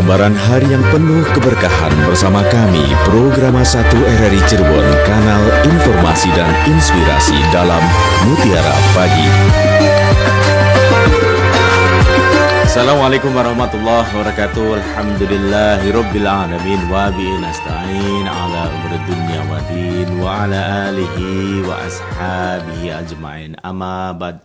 Lembaran hari yang penuh keberkahan bersama kami, Programa 1 RRI Cirebon, kanal informasi dan inspirasi dalam Mutiara Pagi. Assalamualaikum warahmatullahi wabarakatuh. Alhamdulillahirabbil alamin wa bihi nasta'in ala umuri dunya waddin wa ala alihi wa ashabihi ajma'in. Amma ba'd.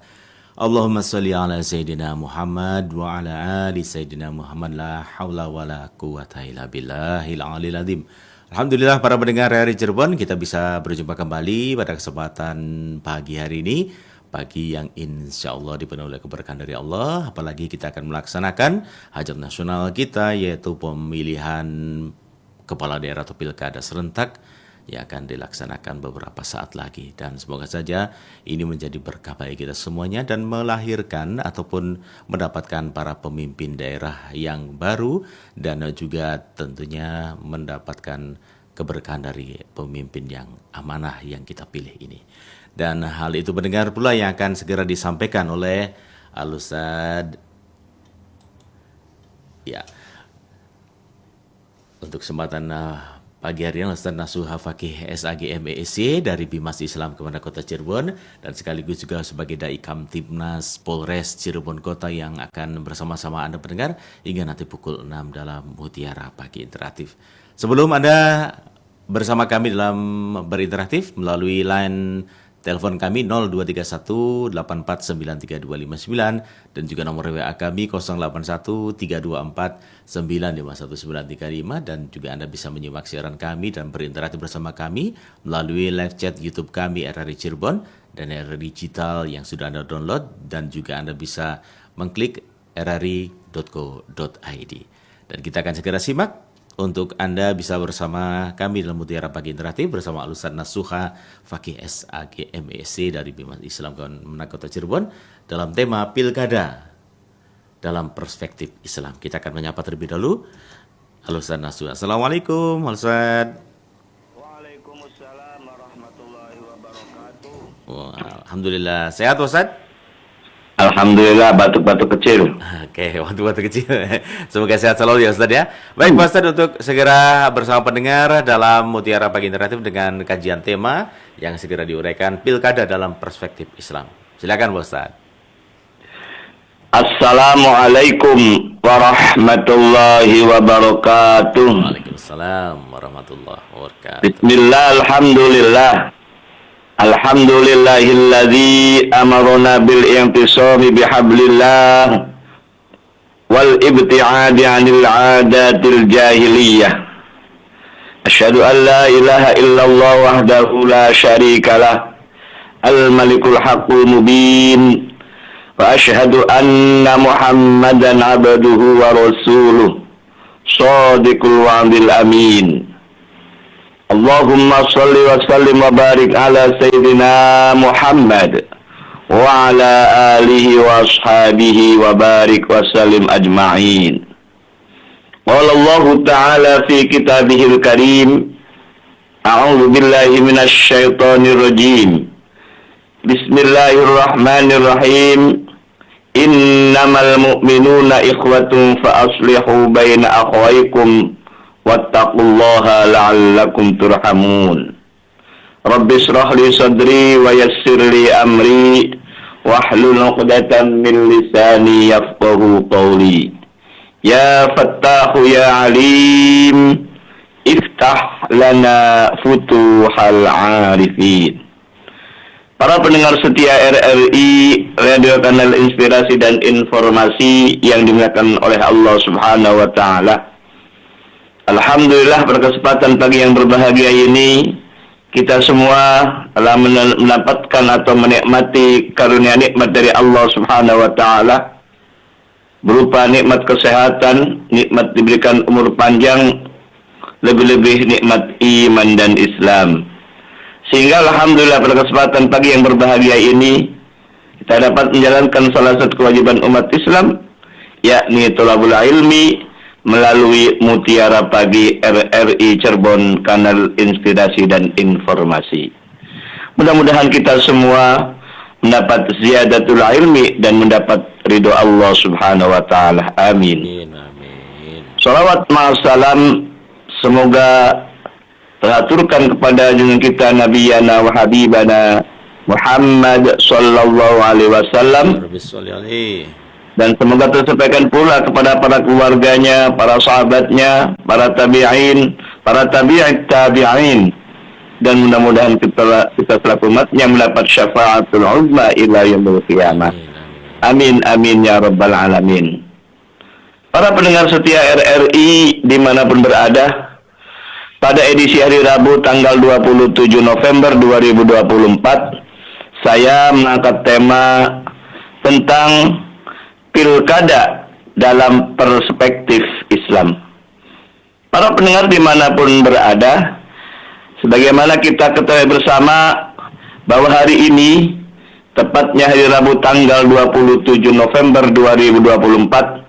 Allahumma salli ala Sayyidina Muhammad wa ala ali Sayyidina Muhammad, la hawla wa la quwata illa billahil aliyil azim. Alhamdulillah para pendengar RRI Cirebon, kita bisa berjumpa kembali pada kesempatan pagi hari ini. Pagi yang insya Allah dipenuhi oleh keberkahan dari Allah. Apalagi kita akan melaksanakan hajat nasional kita, yaitu pemilihan kepala daerah atau pilkada serentak yang akan dilaksanakan beberapa saat lagi. Dan semoga saja ini menjadi berkah bagi kita semuanya dan melahirkan ataupun mendapatkan para pemimpin daerah yang baru dan juga tentunya mendapatkan keberkahan dari pemimpin yang amanah yang kita pilih ini. Dan hal itu mendengar pula yang akan segera disampaikan oleh Al-Ustadz. Ya, untuk kesempatan pagi hari ini Ustadz Nasuha Fakih SAG MESC dari Bimas Islam Kementerian Kota Cirebon dan sekaligus juga sebagai Dai Kamtibnas Polres Cirebon Kota yang akan bersama-sama Anda pendengar hingga nanti pukul 6 dalam Mutiara Pagi Interaktif. Sebelum Anda bersama kami dalam berinteraktif melalui line telepon kami 0231 84932259 dan juga nomor WA kami 081 324 951935 dan juga Anda bisa menyimak siaran kami dan berinteraksi bersama kami melalui live chat YouTube kami RRI Cirebon dan RRI Digital yang sudah Anda download dan juga Anda bisa mengklik rri.co.id. Dan kita akan segera simak. Untuk Anda bisa bersama kami dalam Mutiara Pagi Interaktif bersama Al-Ustadz Nasuha Fakih SAG MESC dari Bimas Islam Kementerian Kota Cirebon dalam tema Pilkada dalam perspektif Islam. Kita akan menyapa terlebih dahulu Al-Ustadz Nasuha. Assalamualaikum Al-Ustadz. Waalaikumsalam warahmatullahi wabarakatuh. Alhamdulillah. Sehat Ustadz? Alhamdulillah, batuk-batuk kecil. Oke, batuk-batuk kecil. Semoga sehat selalu ya Ustadz ya. Baik Pak Ustadz, untuk segera bersama pendengar dalam Mutiara Pagi Interaktif dengan kajian tema yang segera diuraikan Pilkada dalam perspektif Islam. Silakan Pak Ustadz. Assalamualaikum warahmatullahi wabarakatuh. Waalaikumsalam warahmatullahi wabarakatuh. Bismillah, alhamdulillah. Alhamdulillahilladzi amarna bil intisami bihablillah wal ibti'adi 'anil 'adatil jahiliyah. Asyhadu an la ilaha illallah wahdahu la syarikalah al-malikul haqqul mubin wa asyhadu anna Muhammadan 'abduhu wa rasuluh shadiqul wa'dil amin. Allahumma salli wa sallim wa barik ala Sayyidina Muhammad wa ala alihi wa ashabihi wa barik wa sallim ajma'in. Qala Allah Ta'ala fi kitabihil karim, a'udzu billahi minasy syaithanir rajim. Bismillahirrahmanirrahim. Innamal mu'minuna ikhwatun fa aslihu baina akhawaykum wattaqullaha la'allakum turhamun. Rabbi shrah li sadri wa yassir li amri wahlul 'uqdatam min lisani yafqahu qawli. Ya Fattahu ya Alim, iftah lana futuhal 'arifin. Para pendengar setia RRI, Radio Kanal Inspirasi dan Informasi yang dimuliakan oleh Allah Subhanahu wa taala. Alhamdulillah, pada kesempatan pagi yang berbahagia ini kita semua telah mendapatkan atau menikmati karunia nikmat dari Allah Subhanahu wa taala berupa nikmat kesehatan, nikmat diberikan umur panjang, lebih-lebih nikmat iman dan Islam. Sehingga alhamdulillah pada kesempatan pagi yang berbahagia ini kita dapat menjalankan salah satu kewajiban umat Islam, yakni thalabul ilmi melalui Mutiara Pagi RRI Cirebon, kanal inspirasi dan informasi. Mudah-mudahan kita semua mendapat ziyadatul ilmi dan mendapat ridho Allah Subhanahu wa taala. Amin. Amin. Salawat ma'asalam semoga teraturkan kepada junjungan kita Nabiyana wa Habibana Muhammad sallallahu alaihi wasallam, Rabbi sholli alaihi. dan semoga tersampaikan pula kepada para keluarganya, para sahabatnya, para tabi'in, para tabi'it tabi'in, dan mudah-mudahan kita selaku umatnya mendapat syafaatul uzma ila yaumil qiyamah. Amin amin ya rabbal alamin. Para pendengar setia RRI dimanapun berada, pada edisi hari Rabu tanggal 27 November 2024, saya mengangkat tema tentang pilkada dalam perspektif Islam. Para pendengar dimanapun berada, sebagaimana kita ketahui bersama bahwa hari ini, tepatnya hari Rabu tanggal 27 November 2024,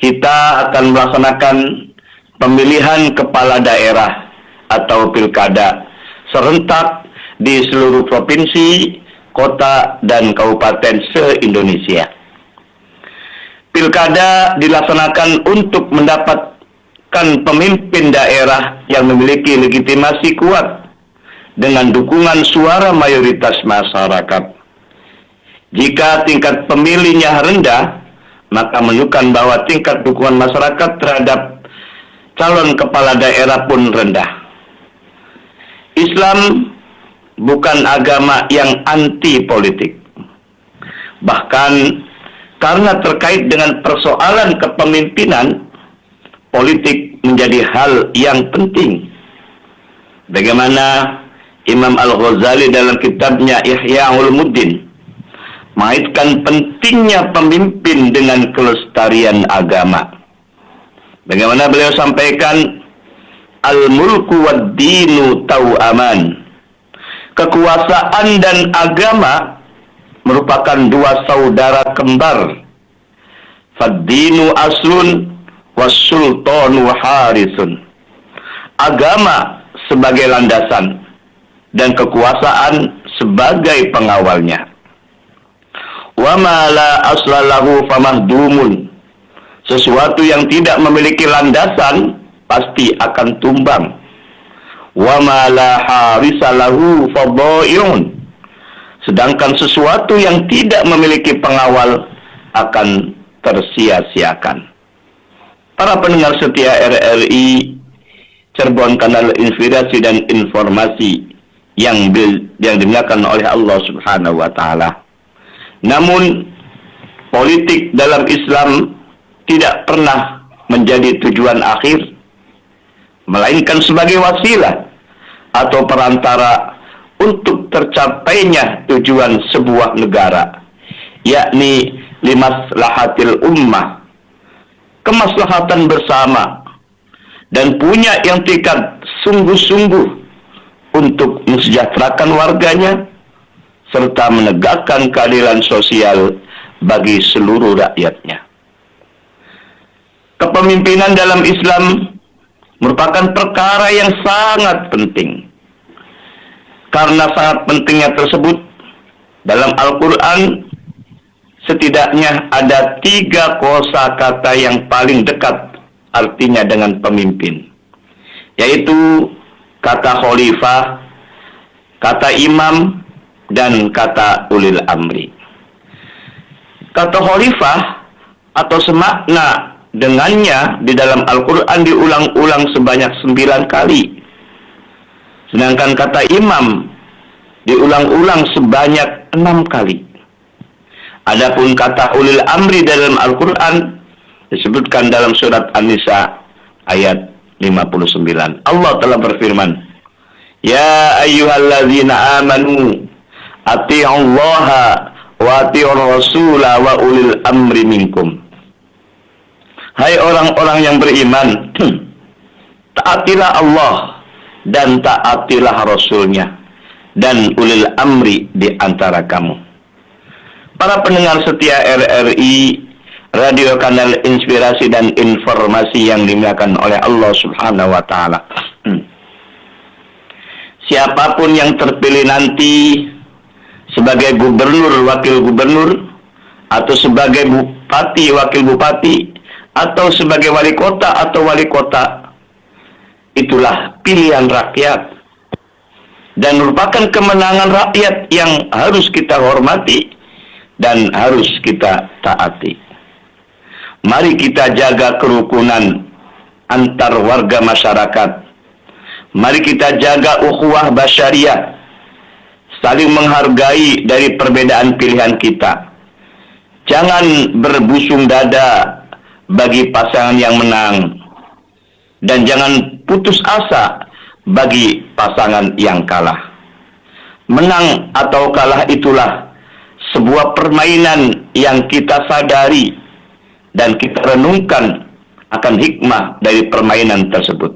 kita akan melaksanakan pemilihan kepala daerah atau pilkada serentak di seluruh provinsi, kota, dan kabupaten se-Indonesia. Pilkada dilaksanakan untuk mendapatkan pemimpin daerah yang memiliki legitimasi kuat dengan dukungan suara mayoritas masyarakat. Jika tingkat pemilihnya rendah, maka menunjukkan bahwa tingkat dukungan masyarakat terhadap calon kepala daerah pun rendah. Islam bukan agama yang anti politik. Bahkan karena terkait dengan persoalan kepemimpinan, politik menjadi hal yang penting. Bagaimana Imam Al-Ghazali dalam kitabnya Ihya Ulumuddin mengaitkan pentingnya pemimpin dengan kelestarian agama. Bagaimana beliau sampaikan, al-mulku wad-dinu tau'aman. Kekuasaan dan agama merupakan dua saudara kembar. Fad-dinu aslun was-sultanu harisun. Agama sebagai landasan dan kekuasaan sebagai pengawalnya. Wa ma la aslalahu famahdumun. Sesuatu yang tidak memiliki landasan pasti akan tumbang. Wa ma la harisalahu fadha'un. Sedangkan sesuatu yang tidak memiliki pengawal akan tersia-siakan. Para pendengar setia RRI Cirebon, kanal inspirasi dan informasi yang dimuliakan oleh Allah Subhanahu wa taala. Namun politik dalam Islam tidak pernah menjadi tujuan akhir, melainkan sebagai wasilah atau perantara untuk tercapainya tujuan sebuah negara, yakni limaslahatil ummah, kemaslahatan bersama, dan punya yang tingkat sungguh-sungguh untuk mensejahterakan warganya serta menegakkan keadilan sosial bagi seluruh rakyatnya. Kepemimpinan dalam Islam merupakan perkara yang sangat penting. Karena sangat pentingnya tersebut, dalam Al-Quran setidaknya ada 3 kosakata yang paling dekat artinya dengan pemimpin, yaitu kata khalifah, kata imam, dan kata ulil amri. Kata khalifah atau semakna dengannya di dalam Al-Quran diulang-ulang sebanyak 9 kali. Sedangkan kata imam diulang-ulang sebanyak 6 kali. Adapun kata ulil amri dalam Al-Quran disebutkan dalam surat An-Nisa ayat 59. Allah telah berfirman, Ya ayyuhalladzina amanu ati'ullaha wa ati'ur rasula wa ulil amri minkum. Hai orang-orang yang beriman, taatilah Allah dan taatilah Rasulnya dan ulil amri di antara kamu. Para pendengar setia RRI, radio kanal inspirasi dan informasi yang dimuliakan oleh Allah Subhanahu wa taala. Siapapun yang terpilih nanti sebagai gubernur, wakil gubernur, atau sebagai bupati, wakil bupati, atau sebagai wali kota atau wali kota, itulah pilihan rakyat dan merupakan kemenangan rakyat yang harus kita hormati dan harus kita taati. Mari kita jaga kerukunan antar warga masyarakat. Mari kita jaga ukhuwah basyariah, saling menghargai dari perbedaan pilihan kita. Jangan berbusung dada bagi pasangan yang menang, dan jangan putus asa bagi pasangan yang kalah. Menang atau kalah itulah sebuah permainan yang kita sadari dan kita renungkan akan hikmah dari permainan tersebut.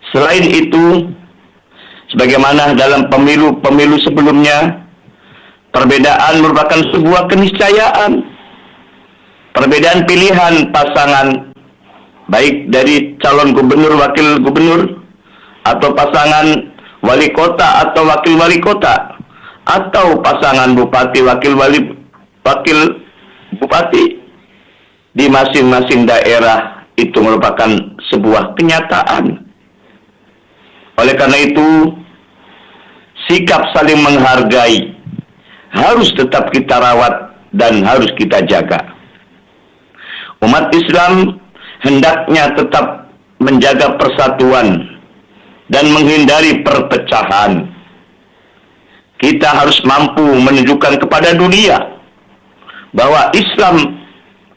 Selain itu, sebagaimana dalam pemilu-pemilu sebelumnya, perbedaan merupakan sebuah keniscayaan. Perbedaan pilihan pasangan, baik dari calon gubernur, wakil gubernur, atau pasangan wali kota atau wakil wali kota, atau pasangan bupati, wakil bupati, di masing-masing daerah itu merupakan sebuah kenyataan. Oleh karena itu, sikap saling menghargai harus tetap kita rawat dan harus kita jaga. Umat Islam hendaknya tetap menjaga persatuan dan menghindari perpecahan. Kita harus mampu menunjukkan kepada dunia bahwa Islam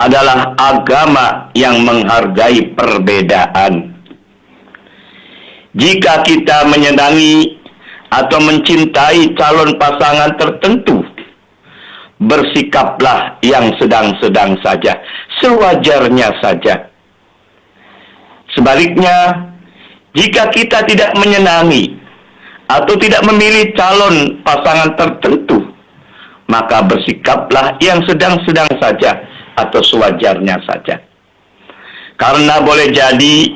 adalah agama yang menghargai perbedaan. Jika kita menyenangi atau mencintai calon pasangan tertentu, bersikaplah yang sedang-sedang saja, sewajarnya saja. Sebaliknya, jika kita tidak menyenangi atau tidak memilih calon pasangan tertentu, maka bersikaplah yang sedang-sedang saja atau sewajarnya saja. Karena boleh jadi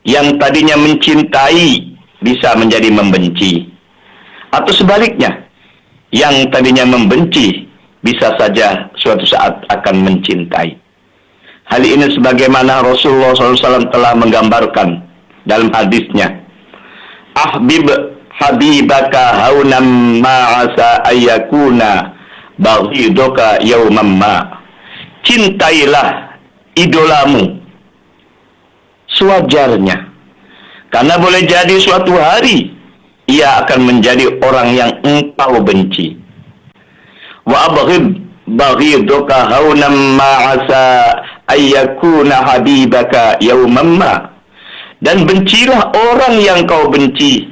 yang tadinya mencintai bisa menjadi membenci, atau sebaliknya, yang tadinya membenci bisa saja suatu saat akan mencintai. Hal ini sebagaimana Rasulullah SAW telah menggambarkan dalam hadisnya, ahbib habibaka haunam ma'asa ayyakuna baghidoka yawmam ma. Cintailah idolamu sewajarnya, karena boleh jadi suatu hari ia akan menjadi orang yang engkau benci. Wa abghid baghidoka haunam ma'asa ayyakuna habibaka yawmam ma. Dan bencilah orang yang kau benci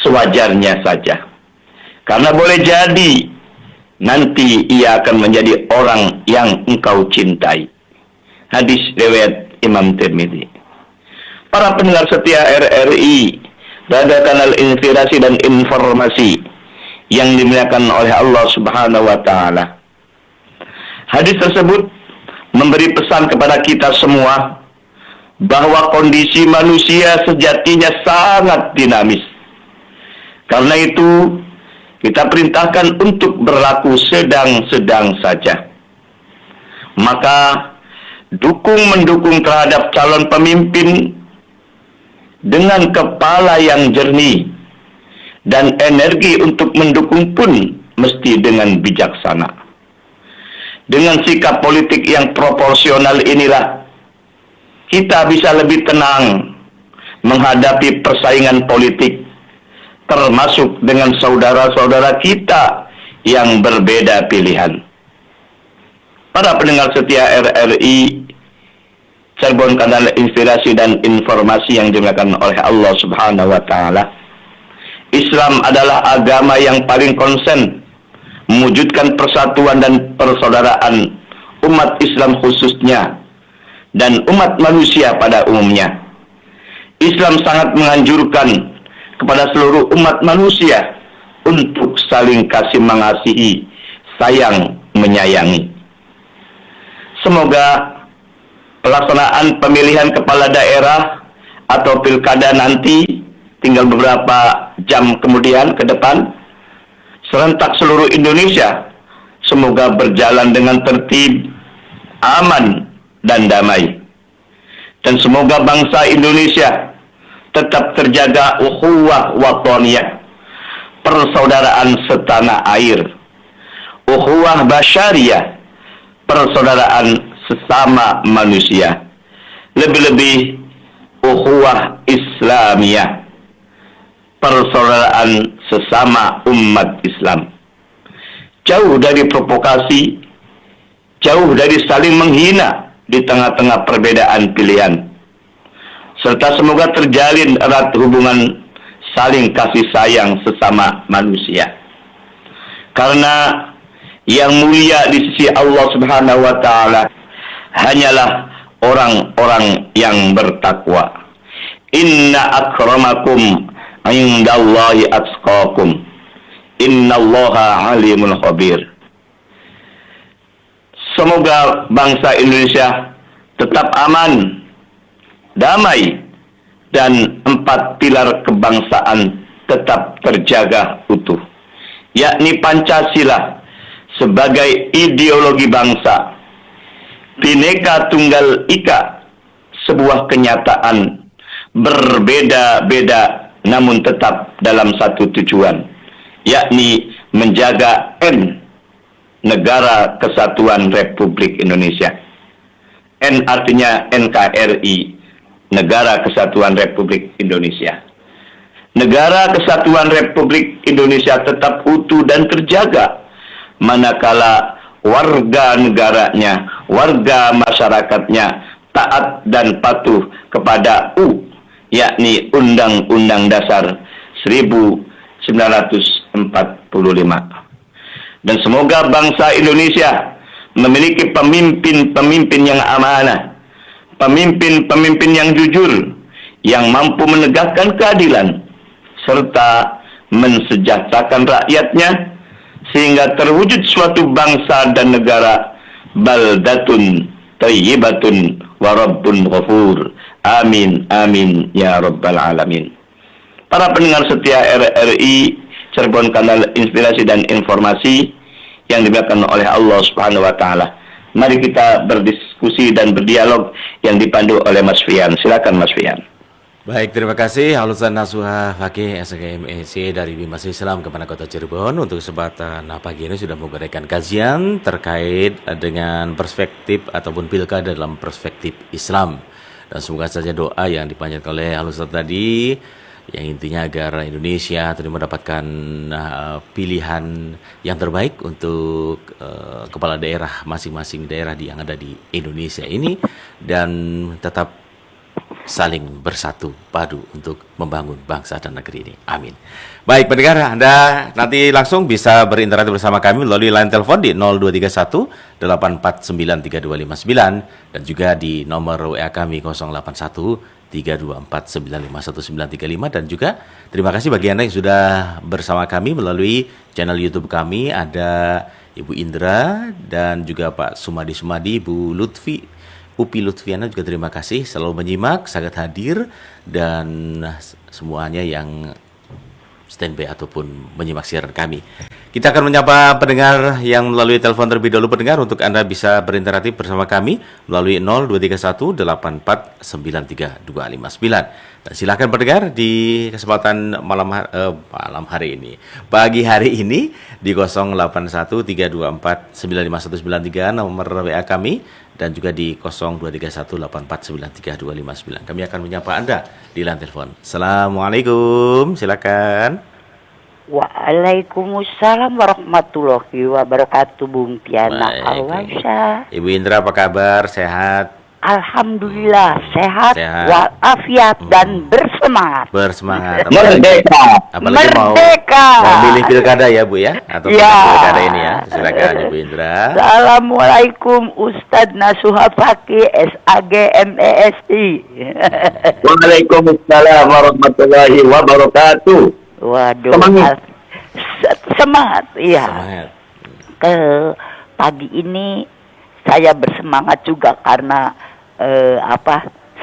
sewajarnya saja, karena boleh jadi nanti ia akan menjadi orang yang engkau cintai. Hadis riwayat Imam Tirmidzi. Para pendengar setia RRI, pada kanal Inspirasi dan Informasi yang dimuliakan oleh Allah Subhanahu wa taala. Hadis tersebut memberi pesan kepada kita semua bahwa kondisi manusia sejatinya sangat dinamis. Karena itu, kita perintahkan untuk berlaku sedang-sedang saja. Maka, mendukung terhadap calon pemimpin dengan kepala yang jernih, dan energi untuk mendukung pun mesti dengan bijaksana. Dengan sikap politik yang proporsional inilah, kita bisa lebih tenang menghadapi persaingan politik, termasuk dengan saudara-saudara kita yang berbeda pilihan. Para pendengar setia RRI, Cirebon Kanal Inspirasi dan Informasi yang dimuliakan oleh Allah Subhanahu wa taala. Islam adalah agama yang paling konsen mewujudkan persatuan dan persaudaraan umat Islam khususnya dan umat manusia pada umumnya. Islam sangat menganjurkan kepada seluruh umat manusia untuk saling kasih mengasihi, sayang menyayangi. Semoga pelaksanaan pemilihan kepala daerah atau pilkada nanti tinggal beberapa jam kemudian ke depan serentak seluruh Indonesia, semoga berjalan dengan tertib, aman, dan damai. Dan semoga bangsa Indonesia tetap terjaga ukhuwah wataniyah, persaudaraan setanah air, ukhuwah basyariyah, persaudaraan sesama manusia, lebih-lebih ukhuwah islamiyah, persaudaraan sesama umat Islam. Jauh dari provokasi, jauh dari saling menghina di tengah-tengah perbedaan pilihan, serta semoga terjalin erat hubungan saling kasih sayang sesama manusia. Karena yang mulia di sisi Allah Subhanahu wa taala hanyalah orang-orang yang bertakwa. Inna akramakum indallahi atqakum. Innallaha alimul khabir. Semoga bangsa Indonesia tetap aman, damai, dan 4 pilar kebangsaan tetap terjaga utuh, yakni Pancasila sebagai ideologi bangsa, Bhinneka Tunggal Ika sebuah kenyataan, berbeda-beda namun tetap dalam satu tujuan, yakni menjaga Negara Kesatuan Republik Indonesia. N artinya NKRI, Negara Kesatuan Republik Indonesia. Negara Kesatuan Republik Indonesia tetap utuh dan terjaga manakala warga negaranya, warga masyarakatnya taat dan patuh kepada yakni Undang-Undang Dasar 1945. Dan semoga bangsa Indonesia memiliki pemimpin-pemimpin yang amanah, pemimpin-pemimpin yang jujur, yang mampu menegakkan keadilan, serta mensejahterakan rakyatnya, sehingga terwujud suatu bangsa dan negara baldatun thayyibatun wa rabbun ghafur. Amin, amin, ya rabbal alamin. Para pendengar setia RRI Cirebon, kanal inspirasi dan informasi yang dimuliakan oleh Allah Subhanahu wa taala. Mari kita berdiskusi dan berdialog yang dipandu oleh Mas Fian. Silakan Mas Fian. Baik, terima kasih Halusan Nasuha Fakih SKMEC dari Bimas Islam Kepala Kota Cirebon untuk kesempatan pagi ini sudah memberikan kajian terkait dengan perspektif ataupun pilkada dalam perspektif Islam. Dan semoga saja doa yang dipanjatkan oleh Halusan tadi yang intinya agar Indonesia tadi mendapatkan pilihan yang terbaik untuk kepala daerah masing-masing daerah yang ada di Indonesia ini, dan tetap saling bersatu padu untuk membangun bangsa dan negeri ini. Amin. Baik pendengar, Anda nanti langsung bisa berinteraksi bersama kami melalui line telepon di 0231 8493259 dan juga di nomor WA kami 081 324951935. Dan juga terima kasih bagi Anda yang sudah bersama kami melalui channel YouTube kami. Ada Ibu Indra dan juga Pak Sumadi, Ibu Upi Lutfiana juga terima kasih selalu menyimak, sangat hadir, dan semuanya yang standby ataupun menyimak siaran kami. Kita akan menyapa pendengar yang melalui telepon terlebih dahulu. Pendengar, untuk Anda bisa berinteraktif bersama kami melalui 0231 8493259. Dan silakan pendengar di kesempatan malam hari ini, pagi hari ini di 081324951993 nomor WA kami, dan juga di 023184932259. Kami akan menyapa Anda di line telepon. Assalamualaikum, silakan. Waalaikumsalam warahmatullahi wabarakatuh, Bung Tiana Alwasa. Ibu Indra, apa kabar? Sehat? Alhamdulillah sehat. Walafiat dan bersemangat. Merdeka. Apalagi Merdeka. Mau pilih pilkada ya Bu ya? Atau pilkada ini ya? Silakan Ibu Indra. Assalamualaikum Ustadz Nasuha Fakih SAG MESI. Waalaikumsalam warahmatullahi wabarakatuh. Waduh. Semangat. Iya. Pagi ini saya bersemangat juga karena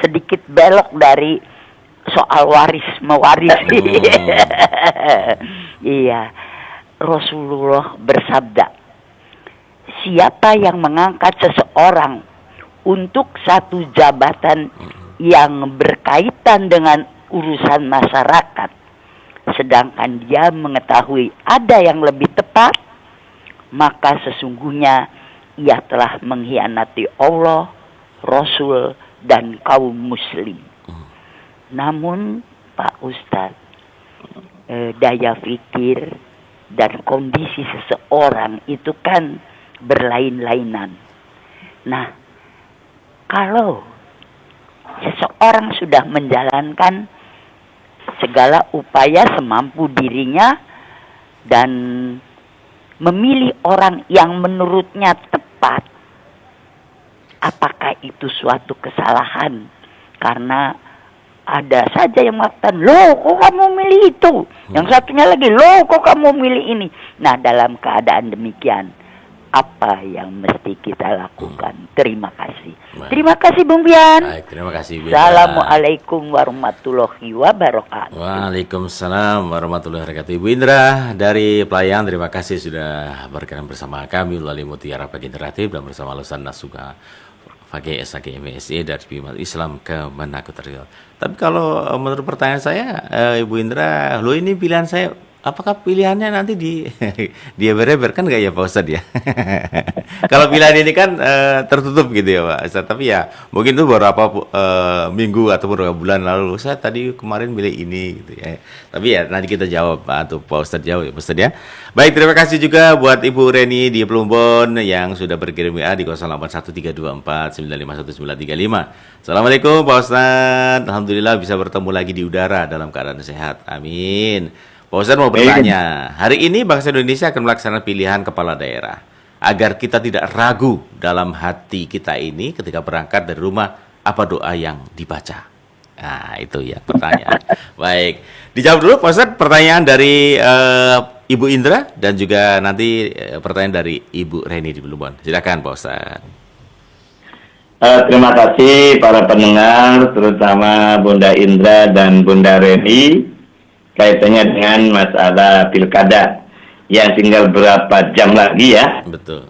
sedikit belok dari soal waris mewarisi. Iya, Rasulullah bersabda, siapa yang mengangkat seseorang untuk satu jabatan yang berkaitan dengan urusan masyarakat, sedangkan dia mengetahui ada yang lebih tepat, maka sesungguhnya ia telah mengkhianati Allah, Rasul, dan kaum muslim. Namun Pak Ustadz, daya pikir dan kondisi seseorang itu kan berlain-lainan. Nah, kalau seseorang sudah menjalankan segala upaya semampu dirinya dan memilih orang yang menurutnya tepat, apakah itu suatu kesalahan? Karena ada saja yang mengatakan, loh kok kamu milih itu? Yang satunya lagi, loh kok kamu milih ini? Nah, dalam keadaan demikian, apa yang mesti kita lakukan? Terima kasih. Baik. Terima kasih Bung Bian. Baik, terima kasih. Assalamualaikum warahmatullahi wabarakatuh. Waalaikumsalam warahmatullahi wabarakatuh. Ibu Indra dari Pelayan, terima kasih sudah berkenan bersama kami melalui Mutiara Pagi Interaktif dan bersama Lusan Nasuka Fakih SAG MSI dari Bimat Islam ke Menakut Riau. Tapi kalau menurut pertanyaan saya, Ibu Indra, lo ini pilihan saya, apakah pilihannya nanti dia bereber kan nggak ya Pak Ustadz ya? Kalau pilihan ini kan tertutup gitu ya Pak Ustadz. Tapi ya mungkin itu beberapa minggu atau beberapa bulan lalu saya tadi kemarin milih ini gitu ya. Tapi ya nanti kita jawab atau Pak Ustadz jawab ya Pak Ustadz ya. Baik, terima kasih juga buat Ibu Reni di Plumbon yang sudah berkirim WA di 081324951935. Assalamualaikum Pak Ustadz. Alhamdulillah bisa bertemu lagi di udara dalam keadaan sehat. Amin. Pak Ustadz mau bertanya, hari ini bangsa Indonesia akan melaksanakan pilihan kepala daerah. Agar kita tidak ragu dalam hati kita ini ketika berangkat dari rumah, apa doa yang dibaca? Nah, itu ya pertanyaan. Baik, dijawab dulu Pak Ustadz pertanyaan dari Ibu Indra dan juga nanti pertanyaan dari Ibu Reni di Plumbon. Silakan Pak Ustadz. Terima kasih para pendengar, terutama Bunda Indra dan Bunda Reni, kaitannya dengan masalah pilkada yang tinggal berapa jam lagi ya. Betul.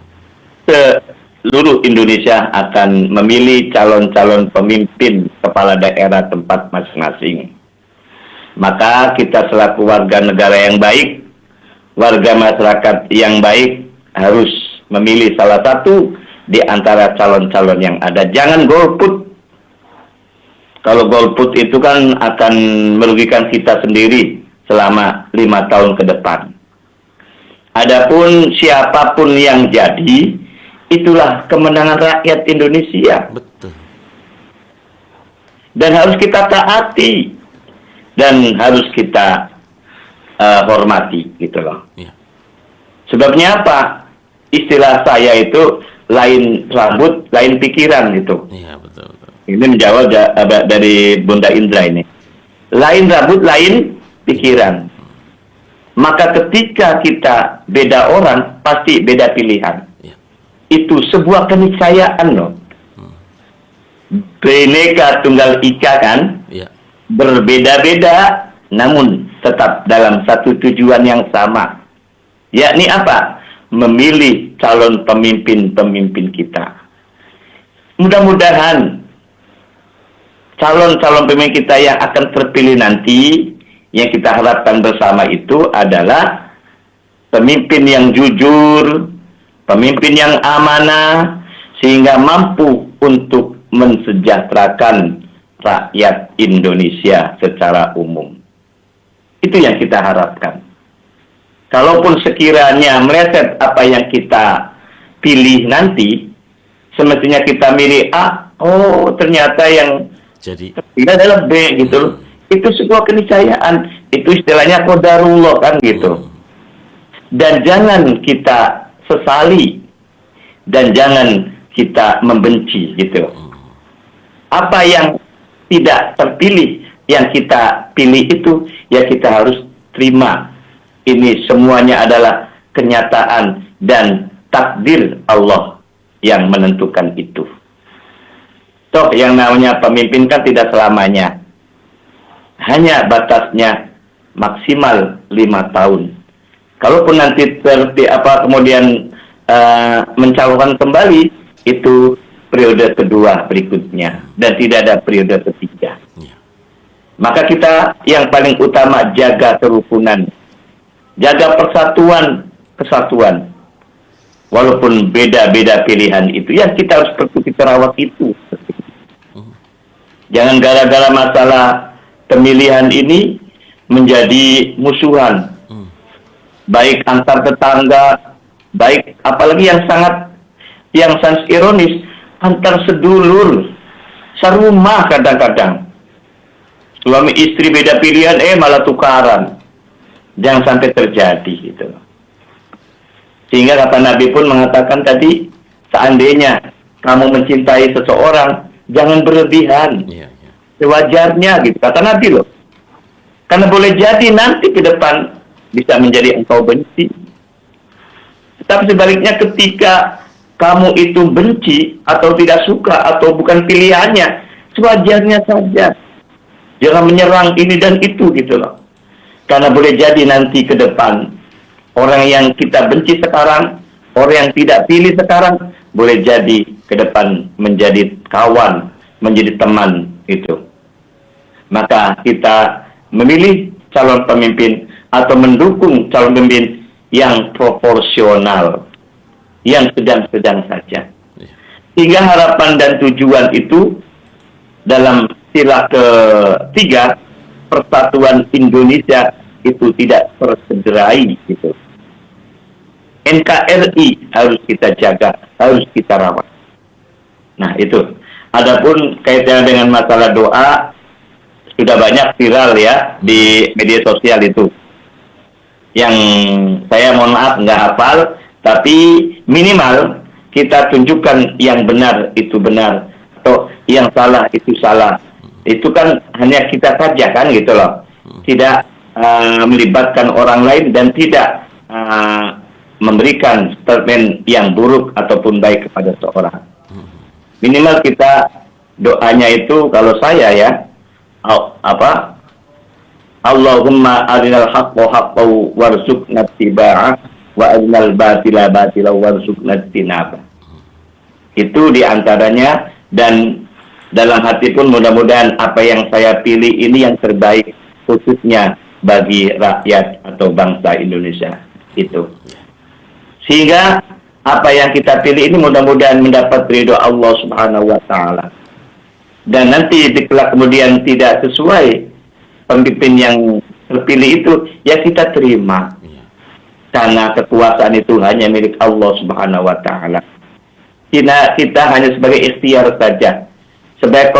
Seluruh Indonesia akan memilih calon-calon pemimpin kepala daerah tempat masing-masing. Maka kita selaku warga negara yang baik, warga masyarakat yang baik harus memilih salah satu di antara calon-calon yang ada. Jangan golput. Kalau golput itu kan akan merugikan kita sendiri selama 5 tahun ke depan. Adapun siapapun yang jadi, itulah kemenangan rakyat Indonesia. Betul. Dan harus kita taati dan harus kita hormati, gitu loh. Ya. Sebabnya apa? Istilah saya itu lain rambut, lain pikiran gitu. Iya, betul, betul. Ini menjawab dari Bunda Indra ini. Lain rambut, lain pikiran. Maka ketika kita beda orang, pasti beda pilihan. Ya. Itu sebuah keniscayaan loh. Bhinneka Tunggal Ika kan, Ya. berbeda-beda, namun tetap dalam satu tujuan yang sama. Yakni apa? Memilih calon pemimpin-pemimpin kita. Mudah-mudahan calon-calon pemimpin kita yang akan terpilih nanti, yang kita harapkan bersama itu adalah pemimpin yang jujur, pemimpin yang amanah, sehingga mampu untuk mensejahterakan rakyat Indonesia secara umum. Itu yang kita harapkan. Kalaupun sekiranya meleset apa yang kita pilih nanti, semestinya kita milih A, oh ternyata yang Jadi ini adalah B gitu. Itu sebuah keniscayaan. Itu istilahnya qadarullah kan gitu. Dan jangan kita sesali dan jangan kita membenci gitu. Apa yang tidak terpilih, yang kita pilih itu ya kita harus terima. Ini semuanya adalah kenyataan dan takdir Allah yang menentukan itu. Toh yang namanya pemimpin kan tidak selamanya. Hanya batasnya maksimal 5 tahun. Kalaupun nanti kemudian mencalonkan kembali, itu periode kedua berikutnya dan tidak ada periode ketiga. Ya. Maka kita yang paling utama jaga kerukunan, jaga kesatuan. Walaupun beda-beda pilihan itu, ya kita harus kita rawat itu. Jangan gara-gara masalah pemilihan ini menjadi musuhan. Baik antar tetangga, baik apalagi yang sangat ironis, antar sedulur, serumah kadang-kadang. Suami istri beda pilihan, malah tukaran. Jangan sampai terjadi gitu. Sehingga kata Nabi pun mengatakan tadi, seandainya kamu mencintai seseorang, jangan berlebihan. Sewajarnya gitu, kata Nabi loh. Karena boleh jadi nanti ke depan bisa menjadi engkau benci. Tetapi sebaliknya ketika kamu itu benci atau tidak suka atau bukan pilihannya, sewajarnya saja. Jangan menyerang ini dan itu gitu loh. Karena boleh jadi nanti ke depan orang yang kita benci sekarang, orang yang tidak pilih sekarang, boleh jadi ke depan menjadi kawan, menjadi teman itu. Maka kita memilih calon pemimpin atau mendukung calon pemimpin yang proporsional, yang sedang-sedang saja. Sehingga harapan dan tujuan itu dalam sila ketiga, persatuan Indonesia itu tidak tersederai gitu. NKRI harus kita jaga, harus kita rawat. Nah itu. Adapun kaitannya dengan masalah doa, sudah banyak viral ya di media sosial itu. Yang saya mohon maaf nggak hafal, tapi minimal kita tunjukkan yang benar itu benar, atau yang salah itu salah. Itu kan hanya kita saja kan gitu loh. Tidak melibatkan orang lain dan tidak memberikan statement yang buruk ataupun baik kepada seorang. Minimal kita doanya itu kalau saya ya Allahumma arinal haqqa haqqan warzuqna ittiba'ah wa arinal batila batila warzuqna ijtinabah. Itu diantaranya, dan dalam hati pun mudah-mudahan apa yang saya pilih ini yang terbaik khususnya bagi rakyat atau bangsa Indonesia itu. Sehingga apa yang kita pilih ini mudah-mudahan mendapat ridho Allah Subhanahu wa taala. Dan nanti kelak kemudian tidak sesuai pemimpin yang terpilih itu, ya kita terima. Karena kekuasaan itu hanya milik Allah Subhanahu wa taala. Kita hanya sebagai ikhtiar saja. Sebagai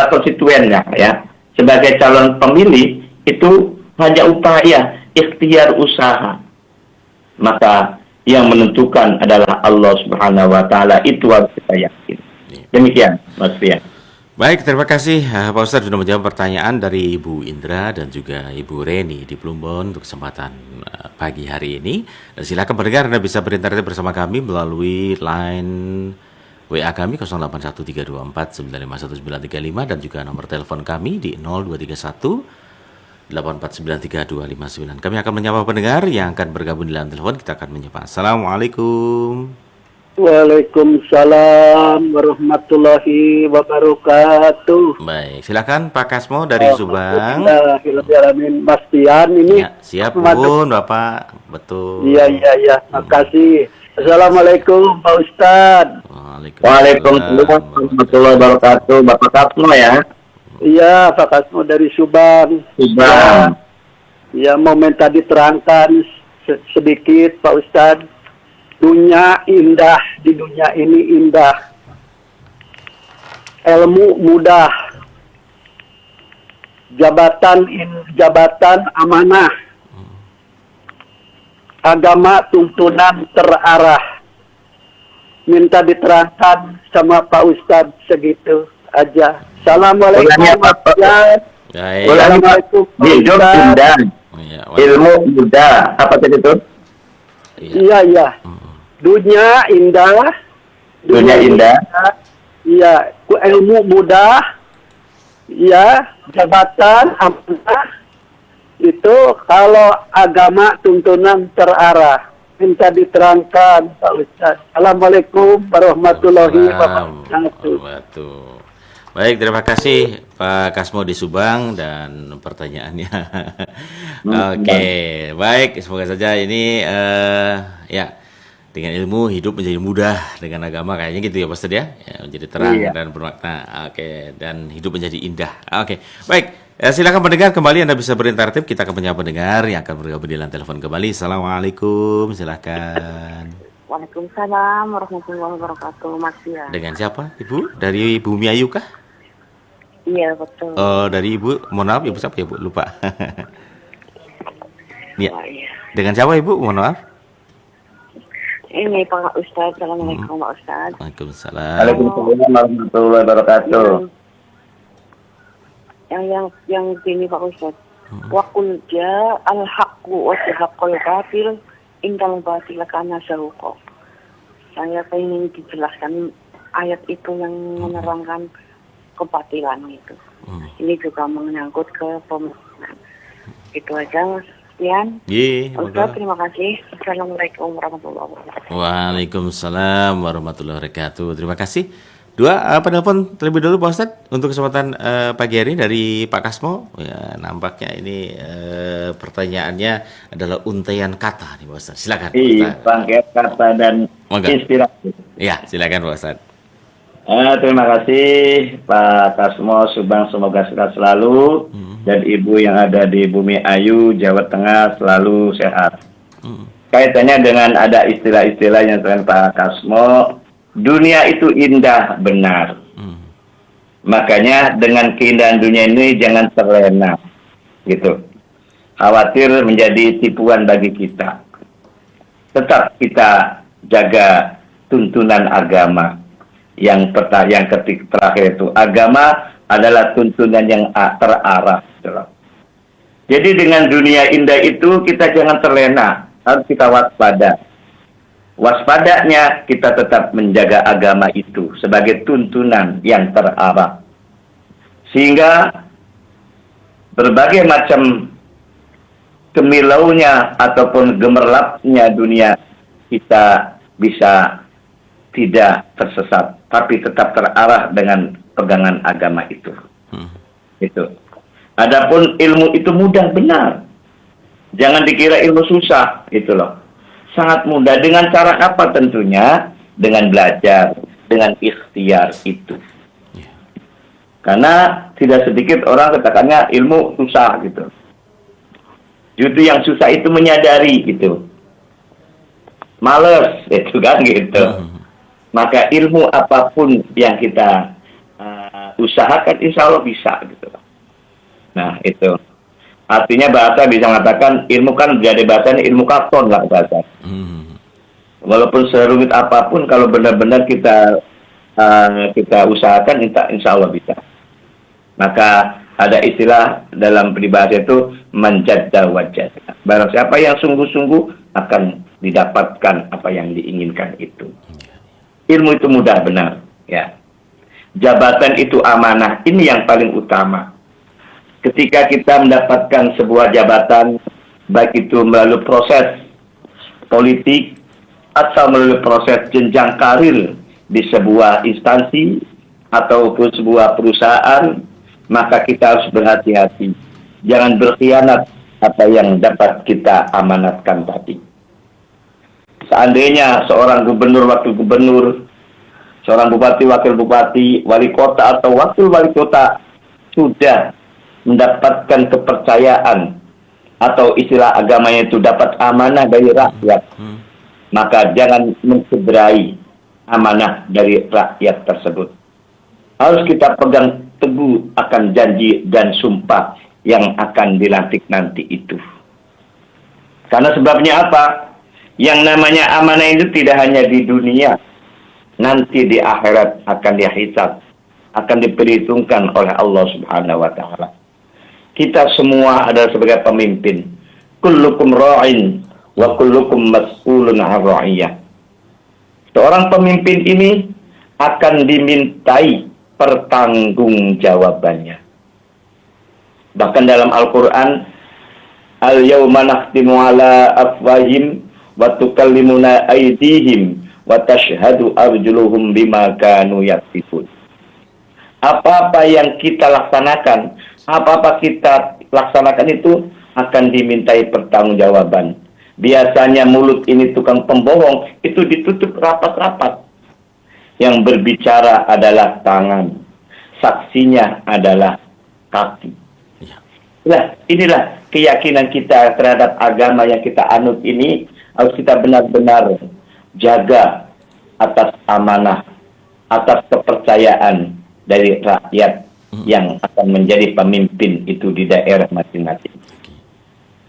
konstituennya ya. Sebagai calon pemilih itu hanya upaya, ikhtiar usaha. Maka yang menentukan adalah Allah Subhanahu wa taala, itu harus kita yakin. Demikian Mas Fian. Baik, terima kasih Pak Ustadz sudah menjawab pertanyaan dari Ibu Indra dan juga Ibu Reni di Plumbon untuk kesempatan pagi hari ini. Dan silakan pendengar Anda bisa berinteraksi bersama kami melalui line WA kami 081324951935 dan juga nomor telepon kami di 0231 8493259. Kami akan menyapa pendengar yang akan bergabung di dalam telepon. Kita akan menyapa. Assalamualaikum. Waalaikumsalam warahmatullahi wabarakatuh. Baik, silakan Pak Kasmo dari Subang. Alhamdulillahirrahmanirrahim. Mas Tian ini. Ya, siap Bun, Bapak. Betul. Iya. Makasih. Assalamualaikum Pak Ustadz. Waalaikumsalam warahmatullahi wabarakatuh. Bapak Kasmo ya. Iya, Pak Kasmo dari Subang. Ya, mau minta diterangkan sedikit Pak Ustadz. Dunia indah, di dunia ini indah. Ilmu mudah. Jabatan amanah. Agama tuntunan terarah. Minta diterangkan sama Pak Ustadz segitu aja. Assalamualaikum Assalamualaikum. Hidup indah. Ilmu mudah. Apa tadi itu? Iya. Dunia indah. Iya. Ilmu mudah. Iya. Jabatan amanah. Itu kalau agama tuntunan terarah. minta diterangkan Pak Ustaz. Assalamualaikum warahmatullahi wabarakatuh. Baik, terima kasih Pak Kasmo di Subang dan pertanyaannya. Oke, baik, semoga saja ini ya dengan ilmu hidup menjadi mudah, dengan agama kayaknya gitu ya Pak Ustaz ya, menjadi terang dan bermakna. Oke, dan hidup menjadi indah. Oke, baik. Silakan pendengar kembali, Anda bisa berinteraktif. Kita akan menyapa pendengar yang akan bergabung di line telepon kembali. Assalamualaikum, silakan. Waalaikumsalam warahmatullahi wabarakatuh, Mas ya. Dengan siapa, Ibu? Dari Bumi Ayu kah? Iya, betul. Oh, dari Ibu. Mohon maaf, Ibu siapa ya, Bu? Lupa. Ya. Oh, iya. Dengan siapa, Ibu? Mohon maaf. Ini Pak Ustadz. Assalamualaikum Pak Ustadz. Waalaikumsalam. Waalaikumsalam warahmatullahi wabarakatuh. Yang gini Pak Ustadz. Waqul ja al-haqqu wa zahaqqal batil innal batila kana zahuqa. Saya ingin dijelaskan ayat itu yang menerangkan kebatilan itu. Ini juga menyangkut ke pemikiran. Itu aja Mas. Sekian. Ustaz, terima kasih. Assalamualaikum warahmatullahi wabarakatuh. Waalaikumsalam warahmatullahi wabarakatuh. Terima kasih. Dua penelpon terlebih dulu Pak Ustadz untuk kesempatan pagi hari dari Pak Kasmo. Ya, nampaknya ini pertanyaannya adalah untaian kata nih Pak Ustadz. Silakan. Bangkai kata dan inspirasi. Ya, silakan Pak Ustadz. Terima kasih Pak Kasmo Subang, semoga sehat selalu dan Ibu yang ada di Bumi Ayu, Jawa Tengah selalu sehat. Kaitannya dengan ada istilah-istilah yang dengan Pak Kasmo, dunia itu indah benar. Makanya dengan keindahan dunia ini jangan terlena, gitu. Khawatir menjadi tipuan bagi kita. Tetap kita jaga tuntunan agama. Yang terakhir itu agama adalah tuntunan yang terarah. Jadi dengan dunia indah itu kita jangan terlena, harus kita waspada. Waspadanya kita tetap menjaga agama itu sebagai tuntunan yang terarah. Sehingga berbagai macam kemilaunya ataupun gemerlapnya dunia kita bisa tidak tersesat, tapi tetap terarah dengan pegangan agama itu. Itu. Adapun ilmu itu mudah benar. Jangan dikira ilmu susah, itu loh. Sangat mudah. Dengan cara apa tentunya? Dengan belajar, dengan ikhtiar itu. Karena tidak sedikit orang katakannya ilmu susah gitu. Justru yang susah itu menyadari gitu. Males, itu kan gitu. Maka ilmu apapun yang kita usahakan insya Allah bisa gitu. Nah itu artinya bahasa bisa mengatakan ilmu kan jadi bahasanya ilmu karton lah bahasa. Walaupun serumit apapun kalau benar-benar kita usahakan insya Allah bisa. Maka ada istilah dalam peribahasa itu menjadda wajah. Barang siapa yang sungguh-sungguh akan didapatkan apa yang diinginkan itu. Ilmu itu mudah benar, ya. Jabatan itu amanah, ini yang paling utama. Ketika kita mendapatkan sebuah jabatan, baik itu melalui proses politik atau melalui proses jenjang karir di sebuah instansi ataupun sebuah perusahaan, maka kita harus berhati-hati. Jangan berkhianat apa yang dapat kita amanatkan tadi. Seandainya seorang gubernur, wakil gubernur, seorang bupati, wakil bupati, wali kota atau wakil wali kota sudah mendapatkan kepercayaan atau istilah agamanya itu dapat amanah dari rakyat, maka jangan mencederai amanah dari rakyat tersebut. Harus kita pegang teguh akan janji dan sumpah yang akan dilantik nanti itu. Karena sebabnya apa? Yang namanya amanah itu tidak hanya di dunia, nanti di akhirat akan dihisab, akan diperhitungkan oleh Allah Subhanahu wa taala. Kita semua adalah sebagai pemimpin. Kullukum ra'in wa kullukum mas'ulun 'an ra'iyah. Seorang pemimpin ini akan dimintai pertanggungjawabannya. Bahkan dalam Al-Qur'an, al-yawma nakhtimu 'ala afwahihim wa tukallimuna aydihim wa tashhadu arjuluhum bima kanu yaksibun. Apa-apa yang kita laksanakan, itu akan dimintai pertanggungjawaban. Biasanya mulut ini tukang pembohong, itu ditutup rapat-rapat. Yang berbicara adalah tangan, saksinya adalah kaki. Nah, inilah keyakinan kita terhadap agama yang kita anut ini, harus kita benar-benar jaga atas amanah, atas kepercayaan dari rakyat yang akan menjadi pemimpin itu di daerah masing-masing.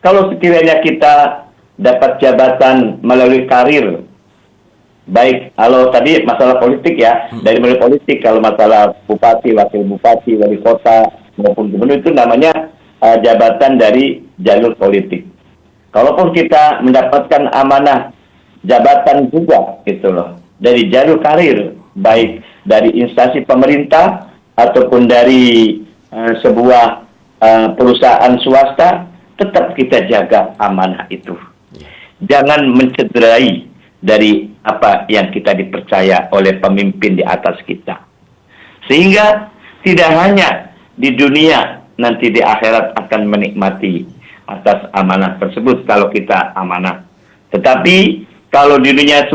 Kalau sekiranya kita dapat jabatan melalui karir, baik kalau tadi masalah politik ya, dari melalui politik, kalau masalah bupati, wakil bupati, wali kota maupun gubernur itu namanya jabatan dari jalur politik. Kalaupun kita mendapatkan amanah jabatan juga gitu loh, dari jalur karir, baik dari instansi pemerintah ataupun dari sebuah perusahaan swasta, tetap kita jaga amanah itu. Jangan mencederai dari apa yang kita dipercaya oleh pemimpin di atas kita. Sehingga tidak hanya di dunia, nanti di akhirat akan menikmati atas amanah tersebut kalau kita amanah. Tetapi kalau di dunia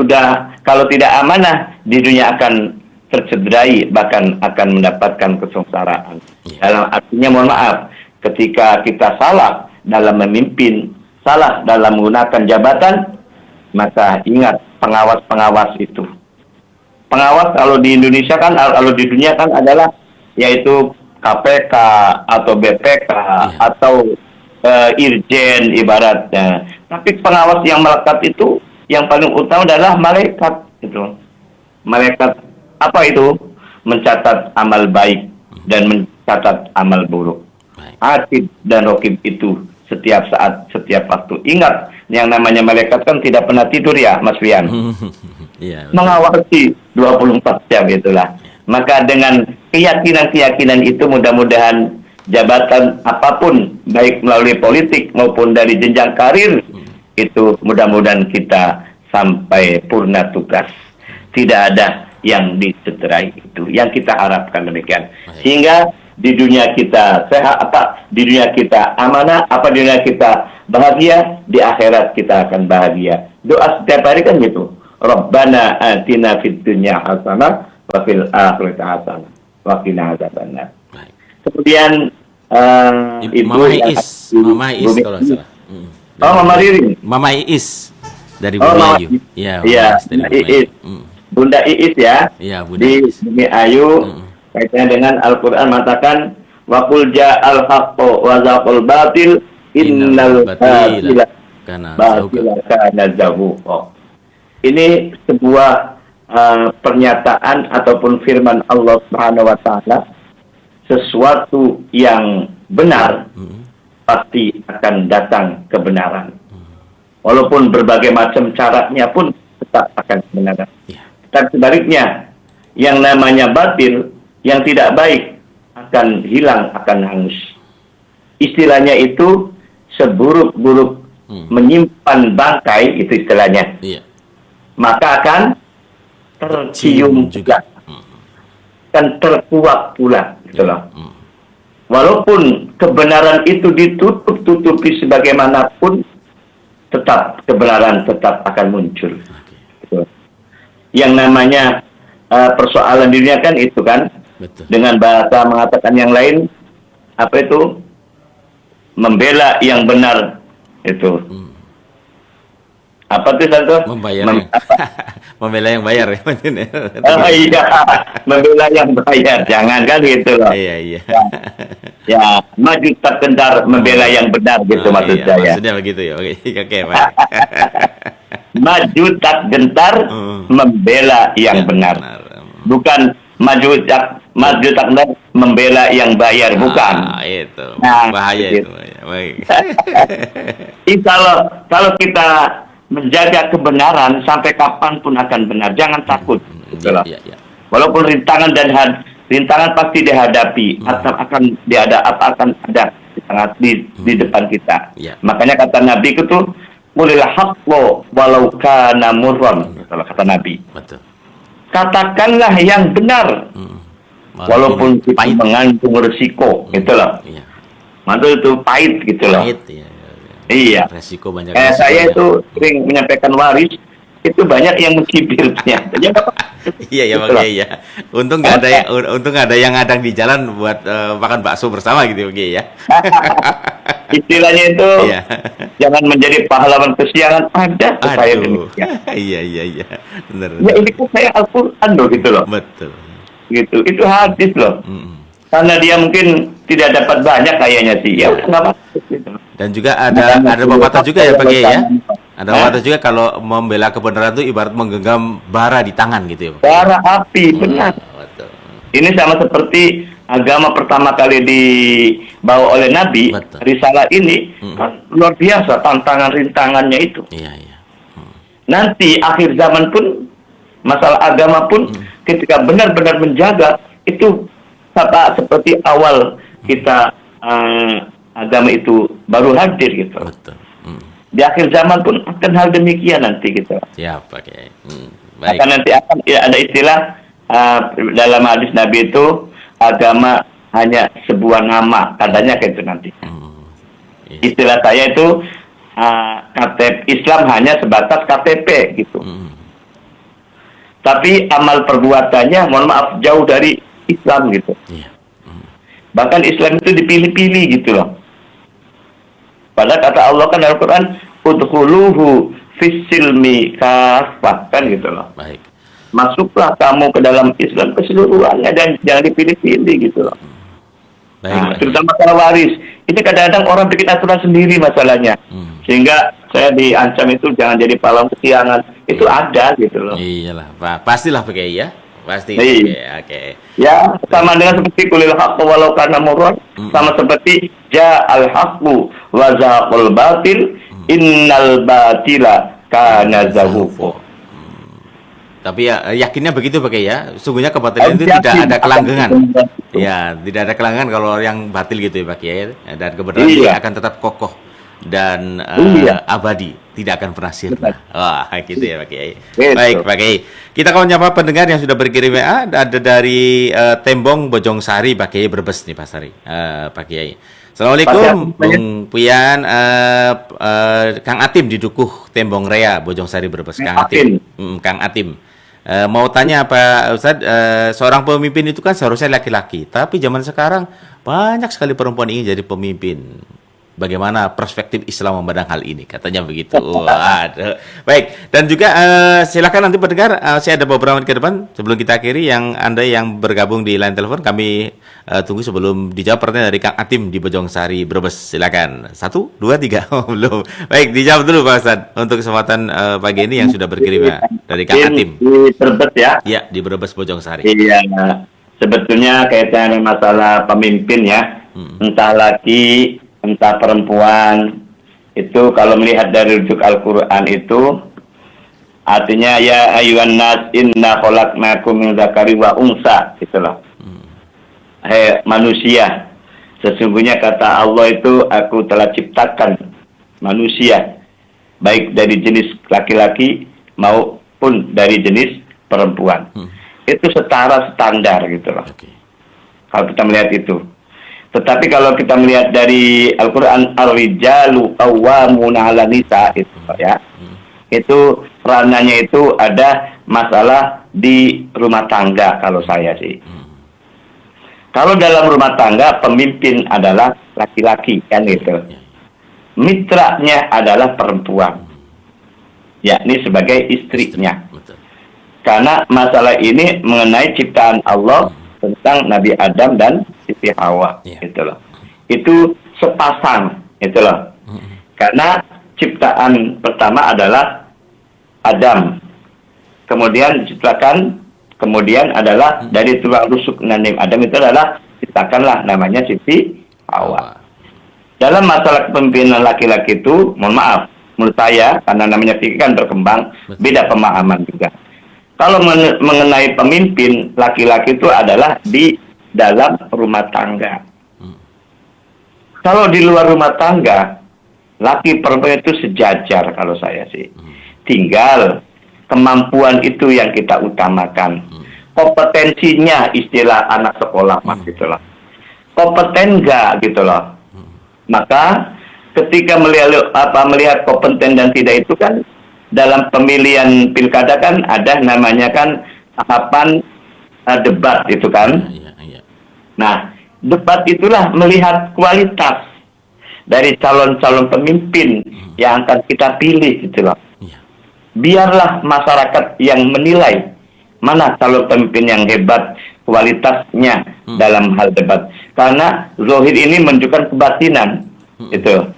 kalau tidak amanah, di dunia akan tercederai, bahkan akan mendapatkan kesengsaraan. Dalam artinya, mohon maaf, ketika kita salah dalam memimpin, salah dalam menggunakan jabatan, maka ingat pengawas-pengawas itu. Pengawas kalau di Indonesia kan, kalau di dunia kan adalah yaitu KPK atau BPK atau Irjen ibaratnya. Tapi pengawas yang melekat itu yang paling utama adalah malaikat itu. Malaikat apa itu? Mencatat amal baik dan mencatat amal buruk. Atid dan Raqib itu setiap saat, setiap waktu. Ingat, yang namanya malaikat kan tidak pernah tidur ya, Mas Rian. Mengawasi 24 jam itulah. Maka dengan keyakinan-keyakinan itu mudah-mudahan jabatan apapun, baik melalui politik maupun dari jenjang karir, itu mudah-mudahan kita sampai purna tugas. Tidak ada yang dicederai itu. Yang kita harapkan demikian. Sehingga di dunia kita sehat, di dunia kita amanah, di dunia kita bahagia, di akhirat kita akan bahagia. Doa setiap hari kan gitu. Rabbana atina fid dunya hasanah wa fil akhirati hasanah wa qina adzabannar. Kemudian Ibu Mama Iis kalau salah. Mama Ririn. Mama Iis dari Bunda Ayu. Iya, Iis. Bunda Iis ya. Iya, Bunda di Iis. Bumi Ayu. Kaitannya dengan Al-Quran mengatakan wa qul ja'al haqqu wa zaqul batil innal batila kana zahuqa. Ini sebuah pernyataan ataupun firman Allah Subhanahu wa taala, sesuatu yang benar pasti akan datang kebenaran. Walaupun berbagai macam caranya pun tetap akan kebenaran. Dan sebaliknya, yang namanya batil, yang tidak baik akan hilang, akan hangus. Istilahnya itu seburuk-buruk menyimpan bangkai, itu istilahnya. Maka akan tercium juga. Dan terkuak pula. Gitu loh. Walaupun kebenaran itu ditutup-tutupi sebagaimanapun, tetap kebenaran tetap akan muncul. Gitu. Yang namanya persoalan dunia kan itu kan. Betul. Dengan bahasa mengatakan yang lain, apa itu? Membela yang benar itu. Apa itu Santo? Membela yang bayar ya. Iya, membela yang bayar. Jangan kan gitu loh. Iya. Ya, maju tak gentar membela yang benar gitu maksud saya. Maksudnya begitu ya. Oke, Pak. Maju tak gentar membela yang benar. Bukan maju tak gentar membela yang bayar, bukan. Itu. Nah, bahaya gitu. itu. Baik. Kalau kita menjaga kebenaran sampai kapanpun akan benar. Jangan takut. Iya. Walaupun rintangan pasti dihadapi, akan ada di depan kita. Ya. Makanya kata Nabi itu qulil haqqo walau kana murran, kalau kata Nabi. Betul. Katakanlah yang benar walaupun itu pahit. mengandung resiko, gitu loh. Iya. Mantul itu pahit gitu loh. Pahit, iya. Iya. Resiko banyak. Saya resikonya. itu sering menyampaikan waris, itu banyak yang mencibirnya. Jadi nggak apa-apa. Iya ya Pak Itulah. Kiai ya. Untung nggak ada yang ngadang di jalan buat makan bakso bersama gitu Pak Kiai ya. Istilahnya itu Iya. jangan menjadi pahlawan kesiangan, ada saya Aduh. demikian. Iya. Benar. Ya ini kan saya Al-Quran loh gitu loh. Betul. Gitu. Itu hadis loh. Karena dia mungkin tidak dapat banyak kayaknya sih. Ya udah nggak apa-apa. Gitu. Dan juga ada pepatah juga ya Pak Kiai ya. Ada pepatah juga kalau membela kebenaran itu ibarat menggenggam bara di tangan gitu ya Pak. Bara api, benar. Betul. Ini sama seperti agama pertama kali dibawa oleh Nabi, Betul. risalah ini kan luar biasa tantangan rintangannya itu. Iya. Nanti akhir zaman pun masalah agama pun ketika benar-benar menjaga itu seperti awal kita agama itu baru hadir gitu. Betul. Di akhir zaman pun akan hal demikian nanti gitu. Ya Pak Kiai. Baik. Akan nanti akan ada istilah dalam hadis Nabi itu agama hanya sebuah nama, katanya kayak itu nanti. Iya. Istilah saya itu KTP Islam hanya sebatas KTP gitu. Tapi amal perbuatannya, mohon maaf, jauh dari Islam gitu. Iya. Bahkan Islam itu dipilih-pilih gitu loh. Padahal kata Allah kan dalam Quran, udkhuluhu fis-silmi kafah, kan gitu loh. Baik. Masuklah kamu ke dalam Islam keseluruhannya dan jangan dipilih-pilih gitu loh. Baik. Nah, Pak Kiai. terutama masalah waris. Ini kadang-kadang orang bikin aturan sendiri masalahnya. Sehingga saya diancam itu jangan jadi pahlawan kesiangan. Itu ada gitu loh. Iyalah, Pak. Pastilah Pak Kiai ya. Pasti. Iya. Oke. Ya, sama dengan seperti kulil haqqu walau kana murran, sama seperti ja'al haqqu wa zaqul batil, innal batila kana zahuqa. Tapi ya yakinnya begitu Pak Kiai ya. Sungguhnya kebatilan itu tidak ada kelanggengan. Ya, tidak ada kelanggengan kalau yang batil gitu ya Pak Kiai. Dan kebenaran Iya. dia akan tetap kokoh dan abadi, tidak akan pernah sirna. Wah, gitu ya Pak Kiai. Gitu. Baik Pak Kiai. Kita akan menyapa pendengar yang sudah berkirim WA. Ada dari Tembong Bojong Sari Pak Kiai Brebes nih Pak Sari. Pak Kiai. Assalamualaikum Bung Pian, Kang Atim di Dukuh Tembong Rea Bojong Sari Brebes. Kang Atim. Kang Atim. Mau tanya Pak Ustadz, seorang pemimpin itu kan seharusnya laki-laki, tapi zaman sekarang banyak sekali perempuan ingin jadi pemimpin. Bagaimana perspektif Islam memandang hal ini? Katanya begitu. Waduh. Baik, dan juga silakan nanti pendengar, saya ada beberapa menit ke depan sebelum kita akhiri, yang Anda yang bergabung di line telepon kami tunggu sebelum dijawab pertanyaan dari Kang Atim di Bojong Sari Brebes. Silakan. 1, 2, 3. Oh, belum. Baik, dijawab dulu Pak Ustadz untuk kesempatan pagi ini yang sudah berkirim ya dari Kang Atim. Di Brebes ya. Ya, di Brebes Bojong Sari. Iya. Sebetulnya kaitan dengan masalah pemimpin ya. Entah laki, entah perempuan, itu kalau melihat dari rujuk Al-Quran itu artinya ya ayuhan nas inna khalaqnakum min dzakari wa unsa, gitu loh. Hei manusia, sesungguhnya kata Allah itu aku telah ciptakan manusia baik dari jenis laki-laki maupun dari jenis perempuan. Itu setara standar gitu loh. Oke. Kalau kita melihat itu. Tetapi kalau kita melihat dari Al-Quran, ar-rijalu qawwamuna 'alan nisa itu ya. Itu ranahnya itu ada masalah di rumah tangga kalau saya sih. Kalau dalam rumah tangga pemimpin adalah laki-laki kan gitu. Mitranya adalah perempuan. Yakni sebagai istrinya. Betul. Karena masalah ini mengenai ciptaan Allah tentang Nabi Adam dan Siti Hawa, gitu loh. Itu sepasang, gitu loh. Karena ciptaan pertama adalah Adam, kemudian diciptakan, kemudian adalah dari tulang rusuk Nabi Adam itu adalah ciptakanlah namanya Siti Hawa. Dalam masalah kepemimpinan laki-laki itu, mohon maaf, menurut saya karena namanya fikih kan berkembang, beda pemahaman juga. Kalau mengenai pemimpin, laki-laki itu adalah di dalam rumah tangga. Kalau di luar rumah tangga, Laki perempuan itu sejajar kalau saya sih. Tinggal kemampuan itu yang kita utamakan. Kompetensinya istilah anak sekolah mas gitu loh. Kompeten enggak gitu loh. Maka ketika melihat kompeten dan tidak itu kan dalam pemilihan pilkada kan ada namanya kan tahapan debat itu kan. Nah, debat itulah melihat kualitas dari calon-calon pemimpin yang akan kita pilih gitu loh. Biarlah masyarakat yang menilai mana calon pemimpin yang hebat kualitasnya dalam hal debat. Karena zahir ini menunjukkan kebatinan. Itu.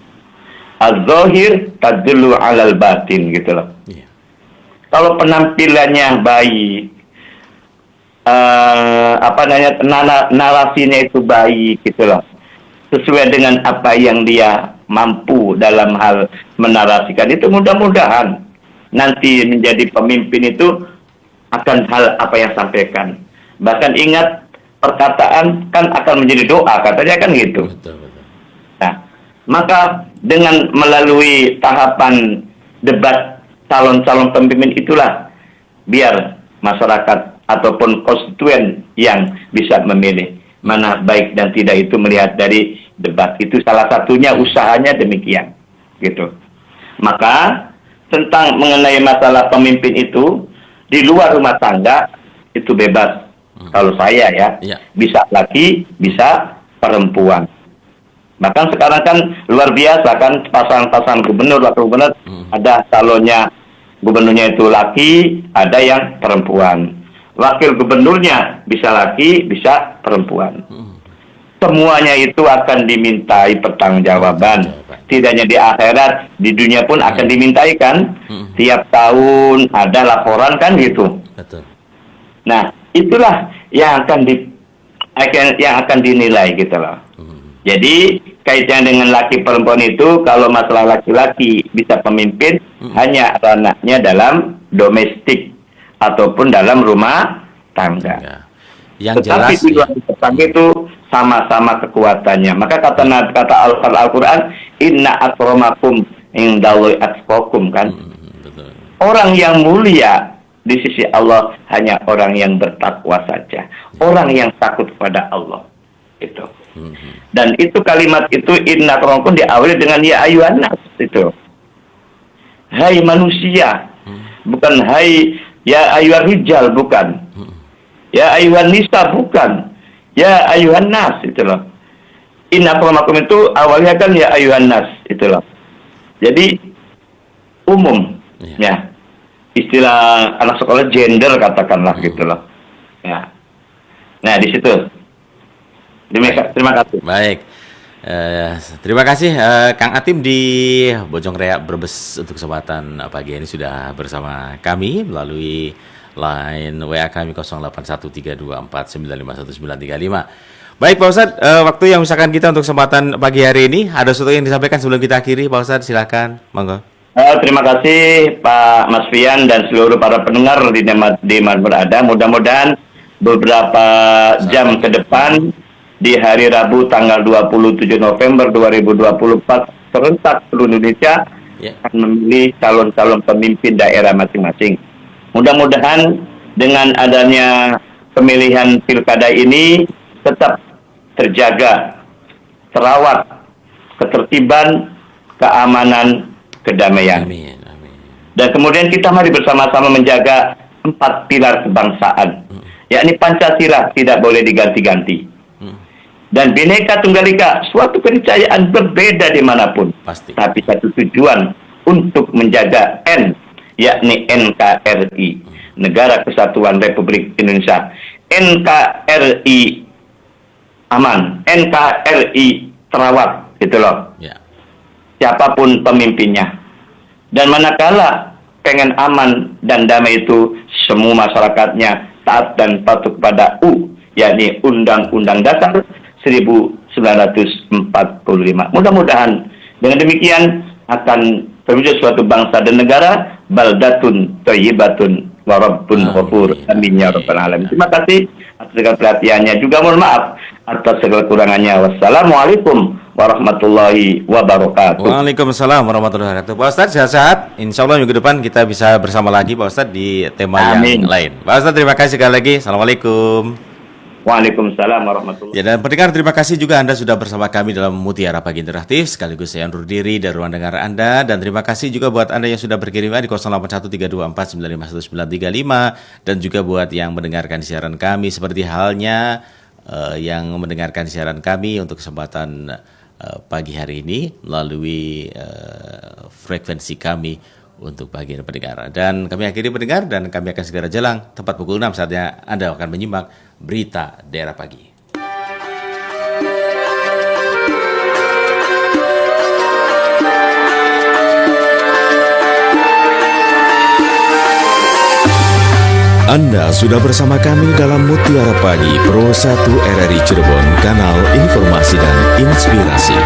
Az-zahir tadullu 'alal batin gitu loh. Kalau penampilannya baik, narasinya itu baik gitu loh. Sesuai dengan apa yang dia mampu dalam hal menarasikan itu, mudah-mudahan nanti menjadi pemimpin itu akan hal apa yang sampaikan. Bahkan ingat perkataan kan akan menjadi doa katanya kan gitu. Nah, maka dengan melalui tahapan debat calon-calon pemimpin itulah biar masyarakat ataupun konstituen yang bisa memilih mana baik dan tidak itu melihat dari debat itu, salah satunya usahanya demikian gitu. Maka tentang mengenai masalah pemimpin itu di luar rumah tangga itu bebas. Kalau saya ya, bisa laki, bisa perempuan. Bahkan sekarang kan luar biasa kan pasangan-pasangan gubernur, wakil gubernur, ada calonnya gubernurnya itu laki, ada yang perempuan. Wakil gubernurnya bisa laki, bisa perempuan. Semuanya itu akan dimintai pertanggungjawaban. Tidak hanya di akhirat, di dunia pun akan dimintai kan. Tiap tahun ada laporan kan gitu. Betul. Nah, itulah yang akan dinilai gitu loh. Jadi kaitannya dengan laki perempuan itu, kalau masalah laki-laki bisa pemimpin hanya ranahnya dalam domestik ataupun dalam rumah tangga. Yang tetapi jelas di luar rumah tangga itu sama-sama kekuatannya. Maka kata Al-Quran, inna akramakum indallahi atqakum kan. Orang yang mulia di sisi Allah hanya orang yang bertakwa saja, orang yang takut kepada Allah itu. Dan itu kalimat itu inna akramakum diawali dengan ya ayuhan nas itu. Hai manusia, bukan hai ya ayuhan rijal, bukan. Ya ayuhan nisa, bukan. Ya ayuhan nas itu loh. Inna akramakum itu awalnya kan ya ayuhan nas itu loh. Jadi umum ya. Istilah anak sekolah gender katakanlah gitu loh. Ya. Nah, di situ. Terima kasih. Baik. Terima kasih Kang Atim di Bojong Rea Brebes untuk kesempatan pagi ini sudah bersama kami melalui line WA kami 081324951935. Baik Pak Ustadz, waktu yang misalkan kita untuk kesempatan pagi hari ini, ada sesuatu yang disampaikan sebelum kita akhiri Pak Ustadz, silakan, monggo. Terima kasih Pak Mas Fian dan seluruh para pendengar di mana berada. Mudah-mudahan beberapa jam ke depan di hari Rabu tanggal 27 November 2024 serentak seluruh Indonesia akan memilih calon-calon pemimpin daerah masing-masing. Mudah-mudahan dengan adanya pemilihan pilkada ini tetap terjaga, terawat ketertiban, keamanan, kedamaian. Amin, amin. Dan kemudian kita mari bersama-sama menjaga 4 pilar kebangsaan, yakni Pancasila tidak boleh diganti-ganti. Dan Bhinneka Tunggal Ika, suatu keniscayaan berbeda dimanapun. Pasti. Tapi satu tujuan untuk menjaga N, yakni NKRI, Negara Kesatuan Republik Indonesia. NKRI aman, NKRI terawat, gitu loh. Ya. Siapapun pemimpinnya. Dan manakala pengen aman dan damai itu, semua masyarakatnya taat dan patuh kepada yakni Undang-Undang Dasar 1945. Mudah-mudahan dengan demikian akan terwujud suatu bangsa dan negara, baldatun thayyibatun wa rabbun ghafur. Amin ya rabbal alamin. Terima kasih atas segala perhatiannya. Juga mohon maaf atas segala kurangannya. Wassalamualaikum warahmatullahi wabarakatuh. Waalaikumsalam warahmatullahi wabarakatuh. Pak Ustadz sehat-sehat. Insya Allah minggu depan kita bisa bersama lagi Pak Ustadz di tema Amin. yang lain. Pak Ustadz terima kasih sekali lagi. Assalamualaikum. Waalaikumsalam warahmatullahi Ya, dan pendengar terima kasih juga Anda sudah bersama kami dalam Mutiara Pagi Interaktif. Sekaligus saya undur diri dari ruang dengar Anda. Dan terima kasih juga buat Anda yang sudah berkirim di 081324951935. Dan juga buat yang mendengarkan siaran kami. Seperti halnya yang mendengarkan siaran kami untuk kesempatan pagi hari ini melalui frekuensi kami untuk bagian pendengar. Dan kami akhiri pendengar dan kami akan segera jelang tepat pukul 6 saatnya Anda akan menyimak berita daerah pagi. Anda sudah bersama kami dalam Mutiara Pagi Pro 1 RRI Cirebon, kanal informasi dan inspirasi.